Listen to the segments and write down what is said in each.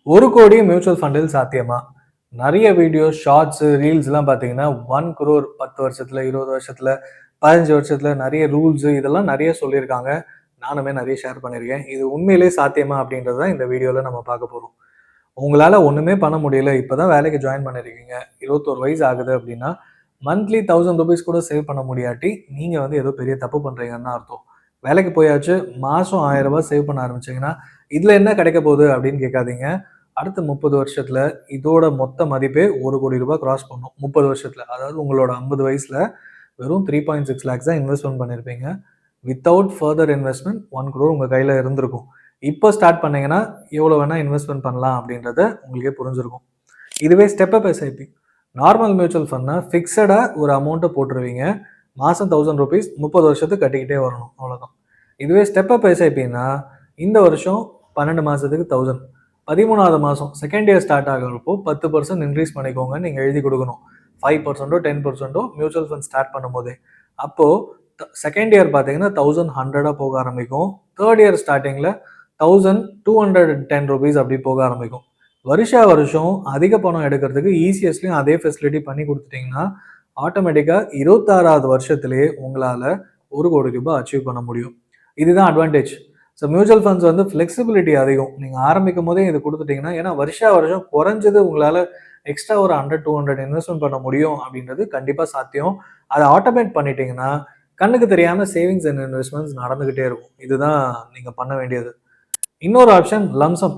ஒரு கோடி மியூச்சுவல் ஃபண்டில் சாத்தியமா? நிறைய வீடியோஸ், ஷார்ட்ஸ், ரீல்ஸ்லாம் பார்த்தீங்கன்னா 1 crore 10 வருஷத்துல, 20 வருஷத்துல, 15 வருஷத்துல நிறைய ரூல்ஸ் இதெல்லாம் நிறைய சொல்லியிருக்காங்க. நானுமே நிறைய ஷேர் பண்ணியிருக்கேன். இது உண்மையிலேயே சாத்தியமா அப்படின்றது தான் இந்த வீடியோல நம்ம பார்க்க போறோம். உங்களால ஒண்ணுமே பண்ண முடியல. இப்பதான் வேலைக்கு ஜாயின் பண்ணிருக்கீங்க. 21 வயசு ஆகுது அப்படின்னா, மந்த்லி ₹1000 கூட சேவ் பண்ண முடியாட்டி, நீங்க வந்து ஏதோ பெரிய தப்பு பண்றீங்கன்னு தான் அர்த்தம். வேலைக்கு போயாச்சு, மாசம் ₹1000 சேவ் பண்ண ஆரம்பிச்சீங்கன்னா, இதுல என்ன கிடைக்க போகுது அப்படின்னு கேட்காதீங்க. அடுத்த 30 வருஷத்துல இதோட மொத்த மதிப்பே ₹1,00,00,000 கிராஸ் பண்ணும். 30 வருஷத்துல. அதாவது உங்களோட 50 வயசுல வெறும் 3.6 lakhs தான் இன்வெஸ்ட்மென்ட் பண்ணியிருப்பீங்க. வித்தவுட் ஃபர்தர் இன்வெஸ்ட்மென்ட் 1 crore உங்க கையில இருந்திருக்கும். இப்போ ஸ்டார்ட் பண்ணீங்கன்னா எவ்வளோ வேணா இன்வெஸ்ட்மென்ட் பண்ணலாம் அப்படின்றத உங்களுக்கே புரிஞ்சிருக்கும். இதுவே step up SIP. Normal mutual ஃபண்ட்னா ஃபிக்ஸடா ஒரு அமௌண்ட்டை போட்டுருவீங்க. மாசம் ₹1000 30 வருஷத்துக்கு கட்டிக்கிட்டே வரணும். அவ்வளோதான். இதுவே ஸ்டெப் அப் எஸ்ஐபின்னா இந்த வருஷம் 12 மாசத்துக்கு 1000. 13வது மாசம் செகண்ட் இயர் ஸ்டார்ட் ஆகிறப்போ 10% இன்க்ரீஸ் பண்ணிக்கோங்கன்னு நீங்க எழுதி கொடுக்கணும். 5%ஓ 10%ஓ மியூச்சுவல் ஃபண்ட் ஸ்டார்ட் பண்ணும்போதே. அப்போ செகண்ட் இயர் பார்த்தீங்கன்னா 1100 போக ஆரம்பிக்கும். தேர்ட் இயர் ஸ்டார்டிங்ல ₹1210 அப்படி போக ஆரம்பிக்கும். வருஷம் அதிக பணம் எடுக்கிறதுக்கு இசிஎஸ்லயும் அதே ஃபெசிலிட்டி பண்ணி கொடுத்துட்டீங்கன்னா ஆட்டோமேட்டிக்கா 26வது வருஷத்திலேயே உங்களால ₹1,00,00,000 அச்சீவ் பண்ண முடியும். இதுதான் அட்வான்டேஜ். ஸோ மியூச்சுவல் ஃபண்ட்ஸ் வந்து ஃப்ளெக்சிபிலிட்டி அதிகம். நீங்கள் ஆரம்பிக்கும் போதே இது கொடுத்துட்டீங்கன்னா, ஏன்னா வருஷம் குறைஞ்சது உங்களால் எக்ஸ்ட்ரா ஒரு 100 200 இன்வெஸ்ட்மெண்ட் பண்ண முடியும் அப்படின்றது கண்டிப்பாக சாத்தியம். அதை ஆட்டோமேட் பண்ணிட்டீங்கன்னா கண்ணுக்கு தெரியாமல் சேவிங்ஸ் அண்ட் இன்வெஸ்ட்மெண்ட்ஸ் நடந்துகிட்டே இருக்கும். இதுதான் நீங்கள் பண்ண வேண்டியது. இன்னொரு ஆப்ஷன் லம்சம்.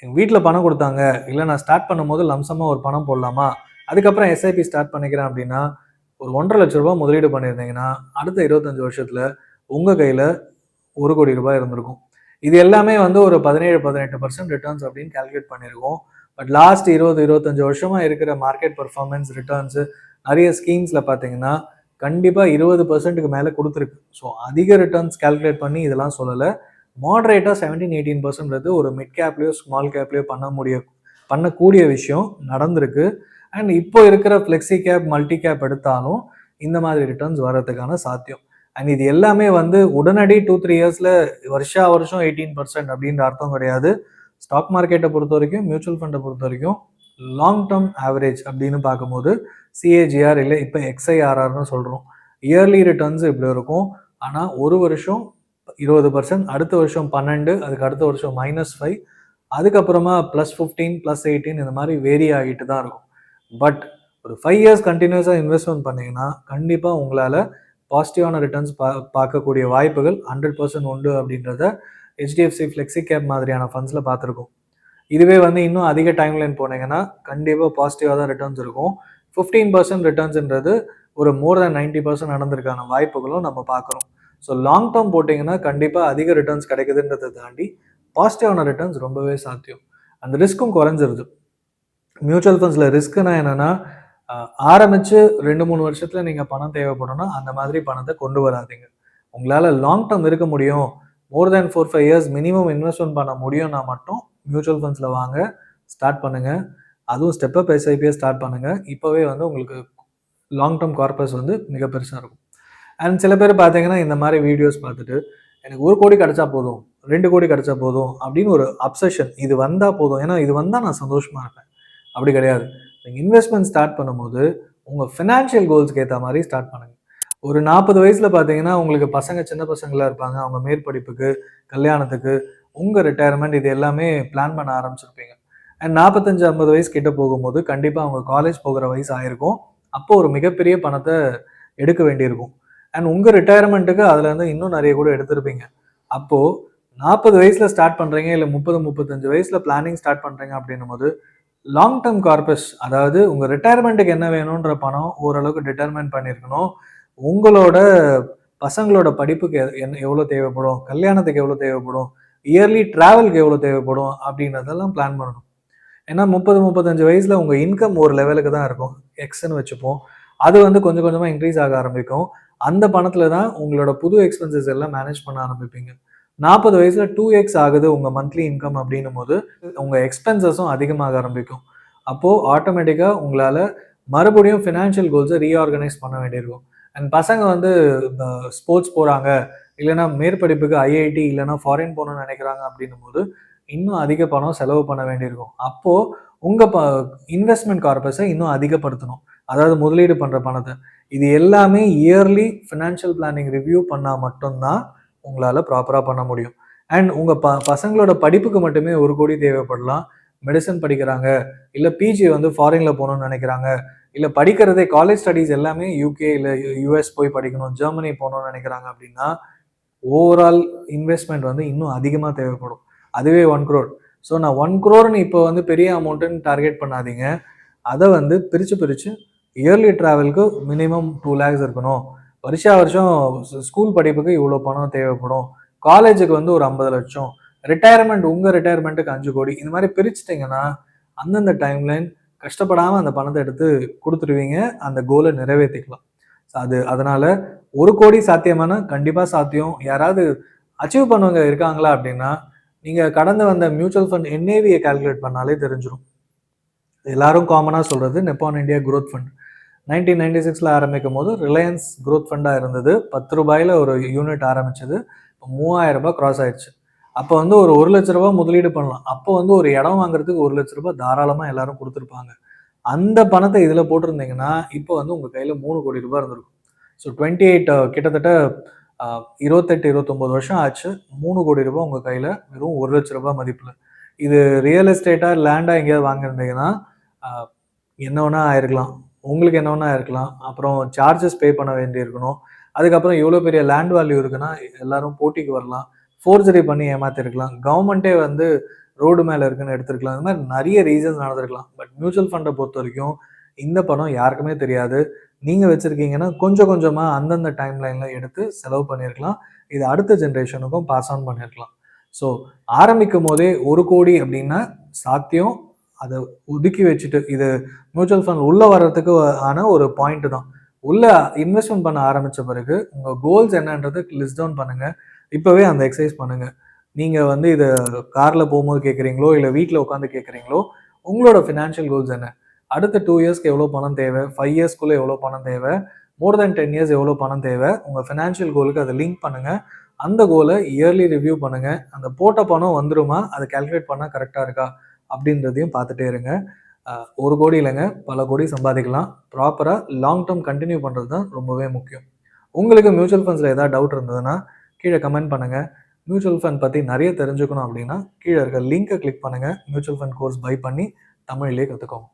எங்கள் வீட்டில் பணம் கொடுத்தாங்க, இல்லை நான் ஸ்டார்ட் பண்ணும்போது லம்சமாக ஒரு பணம் போடலாமா, அதுக்கப்புறம் எஸ்ஐபி ஸ்டார்ட் பண்ணிக்கிறேன் அப்படின்னா ஒரு ₹1,50,000 முதலீடு பண்ணியிருந்தீங்கன்னா அடுத்த 25 வருஷத்தில் உங்கள் கையில் ₹1,00,00,000 இருந்திருக்கும். இது எல்லாமே வந்து ஒரு 17-18% ரிட்டர்ன்ஸ் அப்படின்னு கால்குலேட் பண்ணியிருக்கோம். பட் லாஸ்ட் 20-25 வருஷமா இருக்கிற மார்க்கெட் பர்ஃபார்மன்ஸ் ரிட்டர்ன்ஸ் நிறைய ஸ்கீம்ஸ்ல பார்த்தீங்கன்னா கண்டிப்பாக 20%க்கு மேலே கொடுத்துருக்கு. ஸோ அதிக ரிட்டர்ன்ஸ் கால்குலேட் பண்ணி இதெல்லாம் சொல்லலை. மாடரேட்டாக 17-18% ஒரு மிட் கேப்லேயோ ஸ்மால் கேப்லேயோ பண்ணக்கூடிய விஷயம் நடந்திருக்கு. அண்ட் இப்போ இருக்கிற ஃப்ளெக்ஸி கேப் மல்டி கேப் எடுத்தாலும் இந்த மாதிரி ரிட்டர்ன்ஸ் வர்றதுக்கான சாத்தியம். அண்ட் இது எல்லாமே வந்து உடனடி 2-3 இயர்ஸ்ல வருஷம் 18% அப்படின்ற அர்த்தம் கிடையாது. ஸ்டாக் மார்க்கெட்டை பொறுத்த வரைக்கும், மியூச்சுவல் ஃபண்டை பொறுத்த வரைக்கும் லாங் டேர்ம் ஆவரேஜ் அப்படின்னு பார்க்கும்போது சிஏஜிஆர் இல்லை இப்போ எக்ஸ்ஐஆர்ஆர்னு சொல்கிறோம். இயர்லி ரிட்டர்ன்ஸ் இப்படி இருக்கும். ஆனால் ஒரு வருஷம் 20%, அடுத்த வருஷம் 12, அதுக்கு அடுத்த வருஷம் -5, அதுக்கப்புறமா +15, +18 இந்த மாதிரி வேரி ஆகிட்டு தான் இருக்கும். பட் ஒரு 5 இயர்ஸ் கண்டினியூஸாக இன்வெஸ்ட்மெண்ட் பண்ணீங்கன்னா கண்டிப்பாக உங்களால் பாசிட்டிவான ரிட்டர்ன்ஸ் பார்க்கக்கூடிய வாய்ப்புகள் 100% உண்டு அப்படின்றத ஹெச்டிஎஃப்சி ஃப்ளெக்ஸி கேப் மாதிரியான ஃபண்ட்ஸில் பார்த்துருக்கோம். இதுவே வந்து இன்னும் அதிக டைம்லைன் போனீங்கன்னா கண்டிப்பாக பாசிட்டிவாக தான் ரிட்டர்ன்ஸ் இருக்கும். 15% ரிட்டர்ன்ஸ்ன்றது ஒரு மோர் தேன் 90% நடந்திருக்கான வாய்ப்புகளும் நம்ம பார்க்குறோம். ஸோ லாங் டேர்ம் போட்டிங்கன்னா கண்டிப்பாக அதிக ரிட்டர்ன்ஸ் கிடைக்குதுன்றதை தாண்டி பாசிட்டிவான ரிட்டர்ன்ஸ் ரொம்பவே சாத்தியம். அந்த ரிஸ்க்கும் குறைஞ்சிருது. மியூச்சுவல் ஃபண்ட்ஸில் ரிஸ்க்குனா என்னென்னா, ஆரம்பித்து 2-3 வருஷத்தில் நீங்கள் பணம் தேவைப்படும்னா அந்த மாதிரி பணத்தை கொண்டு வராதிங்க. உங்களால் லாங் டேர்ம் இருக்க முடியும், மோர் தேன் 4-5 இயர்ஸ் மினிமம் இன்வெஸ்ட்மெண்ட் பண்ண முடியும்னா மட்டும் மியூச்சுவல் ஃபண்ட்ஸில் வாங்க, ஸ்டார்ட் பண்ணுங்கள். அதுவும் ஸ்டெப் அப் எஸ்ஐபியை ஸ்டார்ட் பண்ணுங்கள். இப்போவே வந்து உங்களுக்கு லாங் டேர்ம் கார்பஸ் வந்து மிக பெருசாக இருக்கும். அண்ட் சில பேர் பார்த்தீங்கன்னா இந்த மாதிரி வீடியோஸ் பார்த்துட்டு எனக்கு 1 கோடி கிடைச்சா போதும், 2 கோடி கிடைச்சா போதும் அப்படின்னு ஒரு அப்சஷன். இது வந்தால் போதும், ஏன்னா இது வந்தால் நான் சந்தோஷமாக இருப்பேன். அப்படி கிடையாது. நீங்கள் இன்வெஸ்ட்மெண்ட் ஸ்டார்ட் பண்ணும்போது உங்கள் ஃபினான்ஷியல் கோல்ஸ்க்கு ஏற்ற மாதிரி ஸ்டார்ட் பண்ணுங்கள். ஒரு 40 வயசில் பார்த்தீங்கன்னா உங்களுக்கு பசங்க சின்ன பசங்களாக இருப்பாங்க. அவங்க மேற்படிப்புக்கு, கல்யாணத்துக்கு, உங்கள் ரிட்டையர்மெண்ட் இது எல்லாமே பிளான் பண்ண ஆரம்பிச்சிருப்பீங்க. அண்ட் 45-50 வயசு கிட்ட போகும்போது கண்டிப்பாக அவங்க காலேஜ் போகிற வயசு ஆயிருக்கும். அப்போ ஒரு மிகப்பெரிய பணத்தை எடுக்க வேண்டியிருக்கும். அண்ட் உங்கள் ரிட்டையர்மெண்ட்டுக்கு அதுலேருந்து இன்னும் நிறைய கூட எடுத்திருப்பீங்க. அப்போது 40 வயசில் ஸ்டார்ட் பண்ணுறீங்க, இல்லை 30-35 வயசில் பிளானிங் ஸ்டார்ட் பண்ணுறீங்க அப்படின்னும் போது லாங் டேர்ம் கார்பஸ், அதாவது உங்கள் ரிட்டையர்மெண்ட்டுக்கு என்ன வேணுன்ற பணம் ஓரளவுக்கு டிட்டர்மைன் பண்ணியிருக்கணும். உங்களோட பசங்களோட படிப்புக்கு எவ்வளோ தேவைப்படும், கல்யாணத்துக்கு எவ்வளோ தேவைப்படும், இயர்லி ட்ராவலுக்கு எவ்வளோ தேவைப்படும் அப்படின்றதெல்லாம் பிளான் பண்ணணும். ஏன்னா 30-35 வயசில் உங்கள் இன்கம் ஒரு லெவலுக்கு தான் இருக்கும், எக்ஸ்ன்னு வச்சுப்போம். அது வந்து கொஞ்சம் கொஞ்சமாக இன்க்ரீஸ் ஆக ஆரம்பிக்கும். அந்த பணத்தில் தான் உங்களோட புது எக்ஸ்பென்சஸ் எல்லாம் மேனேஜ் பண்ண ஆரம்பிப்பீங்க. 40 வயசில் 2x ஆகுது உங்கள் மந்த்லி இன்கம் அப்படின்னும் போது உங்கள் எக்ஸ்பென்சஸும் அதிகமாக ஆரம்பிக்கும். அப்போது ஆட்டோமேட்டிக்காக உங்களால் மறுபடியும் ஃபினான்ஷியல் கோல்ஸை ரீஆர்கனைஸ் பண்ண வேண்டியிருக்கும். அண்ட் பசங்க வந்து ஸ்போர்ட்ஸ் போகிறாங்க, இல்லைனா மேற்படிப்புக்கு ஐஐடி இல்லைனா ஃபாரின் போகணும்னு நினைக்கிறாங்க அப்படின்னும் போது இன்னும் அதிக பணம் செலவு பண்ண வேண்டியிருக்கும். அப்போது உங்கள் இன்வெஸ்ட்மெண்ட் கார்பஸை இன்னும் அதிகப்படுத்தணும். அதாவது முதலீடு பண்ணுற பணத்தை. இது எல்லாமே இயர்லி ஃபினான்ஷியல் பிளானிங் ரிவ்யூ பண்ணால் மட்டும்தான் உங்களால் ப்ராப்பராக பண்ண முடியும். அண்ட் உங்கள் பசங்களோட படிப்புக்கு மட்டுமே 1 கோடி தேவைப்படலாம். மெடிசன் படிக்கிறாங்க, இல்லை பிஜி வந்து ஃபாரினில் போகணும்னு நினைக்கிறாங்க, இல்லை படிக்கிறதே காலேஜ் ஸ்டடீஸ் எல்லாமே யூகே இல்லை யூஎஸ் போய் படிக்கணும், ஜெர்மனி போகணும்னு நினைக்கிறாங்க அப்படின்னா ஓவரால் இன்வெஸ்ட்மெண்ட் வந்து இன்னும் அதிகமாக தேவைப்படும். அதுவே 1 crore. ஸோ நான் 1 crore இப்போ வந்து பெரிய அமௌண்ட்டுன்னு டார்கெட் பண்ணாதீங்க. அதை வந்து பிரித்து இயர்லி ட்ராவலுக்கு மினிமம் 2 lakhs இருக்கணும். வருஷம் ஸ்கூல் படிப்புக்கு இவ்வளோ பணம் தேவைப்படும். காலேஜுக்கு வந்து ஒரு 50 லட்சம். ரிட்டையர்மெண்ட் உங்கள் ரிட்டையர்மெண்ட்டுக்கு 5 கோடி. இந்த மாதிரி பிரிச்சுட்டிங்கன்னா அந்தந்த டைம்லைன் கஷ்டப்படாமல் அந்த பணத்தை எடுத்து கொடுத்துருவீங்க. அந்த கோலை நிறைவேற்றிக்கலாம். அதனால 1 கோடி சாத்தியமான கண்டிப்பாக சாத்தியம். யாராவது அச்சீவ் பண்ணவங்க இருக்காங்களா அப்படின்னா நீங்கள் கடந்து வந்த மியூச்சுவல் ஃபண்ட் என்ஏவியை கால்குலேட் பண்ணாலே தெரிஞ்சிடும். எல்லாரும் காமனாக சொல்கிறது நிப்பான் இந்தியா குரோத் ஃபண்ட் 1996 ஆரம்பிக்கும் போது ரிலையன்ஸ் குரோத் ஃபண்டாக இருந்தது. 10 ரூபாயில் ஒரு யூனிட் ஆரம்பிச்சது. இப்போ 3000 ரூபாய் கிராஸ் ஆயிடுச்சு. அப்போ வந்து ஒரு 1 லட்ச ரூபா முதலீடு பண்ணலாம். அப்போ வந்து ஒரு இடம் வாங்குறதுக்கு 1 லட்ச ரூபாய் தாராளமாக எல்லாரும் கொடுத்துருப்பாங்க. அந்த பணத்தை இதில் போட்டிருந்தீங்கன்னா இப்போ வந்து உங்கள் கையில் 3 கோடி ரூபாய் இருந்திருக்கும். ஸோ 28 கிட்டத்தட்ட 28-29 வருஷம் ஆச்சு. 3 கோடி ரூபாய் உங்கள் கையில் வெறும் 1 லட்ச ரூபாய் மதிப்பில். இது ரியல் எஸ்டேட்டாக லேண்டாக எங்கேயாவது வாங்கியிருந்தீங்கன்னா என்ன வேணா ஆயிருக்கலாம். உங்களுக்கு என்ன வேணா இருக்கலாம். அப்புறம் சார்ஜஸ் பே பண்ண வேண்டி இருக்கணும். அதுக்கப்புறம் எவ்வளோ பெரிய லேண்ட் வேல்யூ இருக்குன்னா எல்லாரும் போட்டிக்கு வரலாம். ஃபோர்ஜரி பண்ணி ஏமாத்திருக்கலாம். கவர்மெண்ட்டே வந்து ரோடு மேலே இருக்குன்னு எடுத்துருக்கலாம். இந்த மாதிரி நிறைய ரீசன்ஸ் நடந்திருக்கலாம். பட் மியூச்சுவல் ஃபண்டை பொறுத்த வரைக்கும் இந்த பணம் யாருக்குமே தெரியாது. நீங்கள் வச்சுருக்கீங்கன்னா கொஞ்சம் கொஞ்சமாக அந்தந்த டைம்லைனில் எடுத்து செலவு பண்ணியிருக்கலாம். இது அடுத்த ஜென்ரேஷனுக்கும் பாஸ் ஆன் பண்ணியிருக்கலாம். ஸோ ஆரம்பிக்கும் போதே 1 கோடி அப்படின்னா சாத்தியம். அதை ஒதுக்கி வச்சுட்டு இது மியூச்சுவல் ஃபண்ட் உள்ளே வர்றதுக்கு ஆன ஒரு பாயிண்ட் தான். உள்ளே இன்வெஸ்ட்மெண்ட் பண்ண ஆரம்பித்த பிறகு உங்கள் கோல்ஸ் என்னன்றதை லிஸ்ட் டவுன் பண்ணுங்கள். இப்போவே அந்த எக்ஸசைஸ் பண்ணுங்கள். நீங்கள் வந்து இதை காரில் போகும்போது கேட்குறீங்களோ இல்லை வீட்டில் உட்காந்து கேட்குறீங்களோ, உங்களோட ஃபினான்ஷியல் கோல்ஸ் என்ன? அடுத்த 2 இயர்ஸ்க்கு எவ்வளோ பணம் தேவை? 5 இயர்ஸ்க்குள்ளே எவ்வளோ பணம் தேவை? மோர் தென் 10 இயர்ஸ் எவ்வளோ பணம் தேவை? உங்கள் ஃபினான்ஷியல் கோலுக்கு அதை லிங்க் பண்ணுங்கள். அந்த கோலை இயர்லி ரிவ்யூ பண்ணுங்கள். அந்த போட்ட பணம் வந்துருமா? அதை கால்குலேட் பண்ணால் கரெக்டாக இருக்கா அப்படின்றதையும் பார்த்துட்டே இருங்க. 1 கோடி இல்லைங்க, பல கோடி சம்பாதிக்கலாம். ப்ராப்பராக லாங் டேர்ம் கண்டினியூ பண்ணுறது தான் ரொம்பவே முக்கியம். உங்களுக்கு மியூச்சுவல் ஃபண்ட்ஸில் ஏதாவது டவுட் இருந்ததுன்னா கீழே கமெண்ட் பண்ணுங்கள். மியூச்சுவல் ஃபண்ட் பற்றி நிறைய தெரிஞ்சுக்கணும் அப்படின்னா கீழே இருக்க லிங்கை கிளிக் பண்ணுங்கள். மியூச்சுவல் ஃபண்ட் கோர்ஸ் பை பண்ணி தமிழ்லேயே கற்றுக்கோங்க.